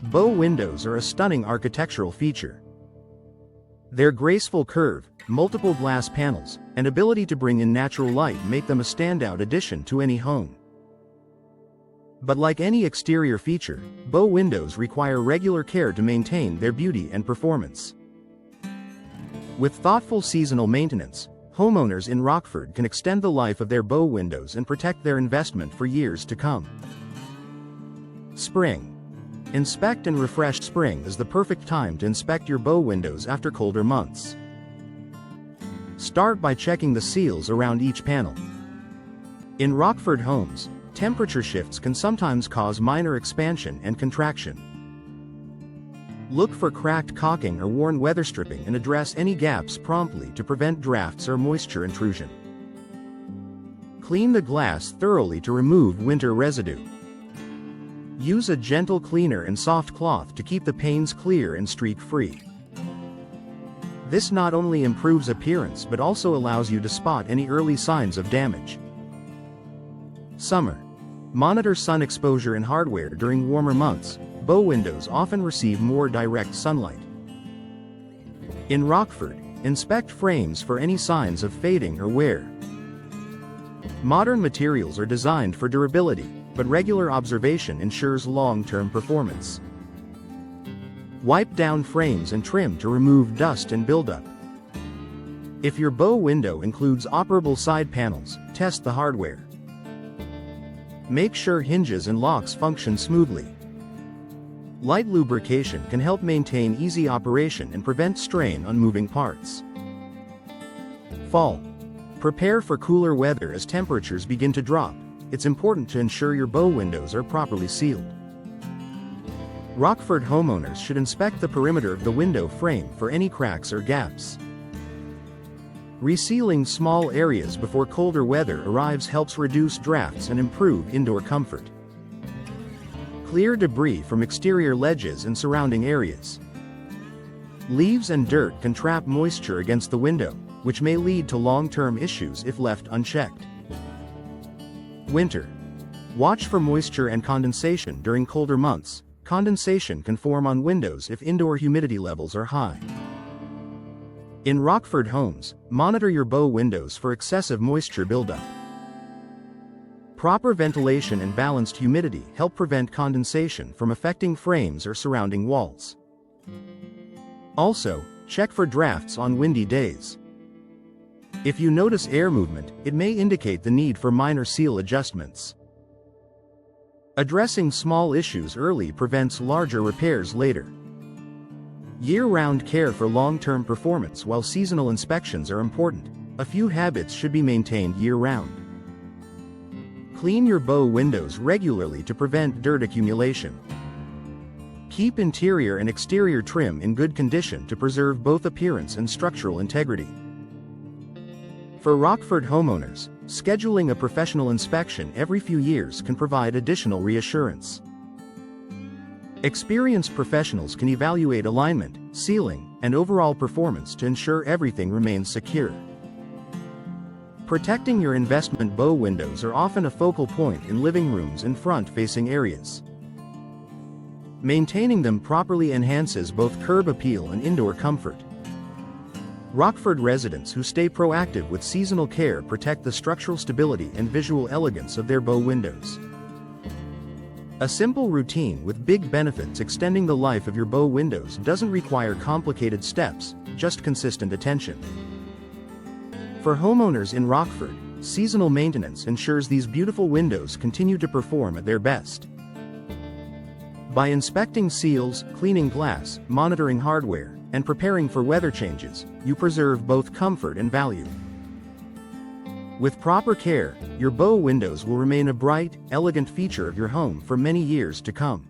Bow windows are a stunning architectural feature. Their graceful curve, multiple glass panels, and ability to bring in natural light make them a standout addition to any home. But like any exterior feature, bow windows require regular care to maintain their beauty and performance. With thoughtful seasonal maintenance, homeowners in Rockford can extend the life of their bow windows and protect their investment for years to come. Spring. Inspect and refresh. Spring is the perfect time to inspect your bow windows after colder months. Start by checking the seals around each panel. In Rockford homes, temperature shifts can sometimes cause minor expansion and contraction. Look for cracked caulking or worn weather stripping and address any gaps promptly to prevent drafts or moisture intrusion. Clean the glass thoroughly to remove winter residue. Use a gentle cleaner and soft cloth to keep the panes clear and streak-free. This not only improves appearance but also allows you to spot any early signs of damage. Summer. Monitor sun exposure in hardware during warmer months. Bow windows often receive more direct sunlight. In Rockford, inspect frames for any signs of fading or wear. Modern materials are designed for durability, but regular observation ensures long-term performance. Wipe down frames and trim to remove dust and buildup. If your bow window includes operable side panels, test the hardware. Make sure hinges and locks function smoothly. Light lubrication can help maintain easy operation and prevent strain on moving parts. Fall. Prepare for cooler weather as temperatures begin to drop. It's important to ensure your bow windows are properly sealed. Rockford homeowners should inspect the perimeter of the window frame for any cracks or gaps. Resealing small areas before colder weather arrives helps reduce drafts and improve indoor comfort. Clear debris from exterior ledges and surrounding areas. Leaves and dirt can trap moisture against the window, which may lead to long-term issues if left unchecked. Winter. Watch for moisture and condensation during colder months. Condensation can form on windows if indoor humidity levels are high. In Rockford homes, monitor your bow windows for excessive moisture buildup. Proper ventilation and balanced humidity help prevent condensation from affecting frames or surrounding walls. Also, check for drafts on windy days. If you notice air movement, it may indicate the need for minor seal adjustments. Addressing small issues early prevents larger repairs later. Year-round care for long-term performance. While seasonal inspections are important, a few habits should be maintained year-round. Clean your bow windows regularly to prevent dirt accumulation. Keep interior and exterior trim in good condition to preserve both appearance and structural integrity. For Rockford homeowners, scheduling a professional inspection every few years can provide additional reassurance. Experienced professionals can evaluate alignment, sealing, and overall performance to ensure everything remains secure. Protecting your investment bow windows are often a focal point in living rooms and front-facing areas. Maintaining them properly enhances both curb appeal and indoor comfort. Rockford residents who stay proactive with seasonal care protect the structural stability and visual elegance of their bow windows. A simple routine with big benefits. Extending the life of your bow windows doesn't require complicated steps, just consistent attention. For homeowners in Rockford, seasonal maintenance ensures these beautiful windows continue to perform at their best. By inspecting seals, cleaning glass, monitoring hardware, and preparing for weather changes, you preserve both comfort and value. With proper care, your bow windows will remain a bright, elegant feature of your home for many years to come.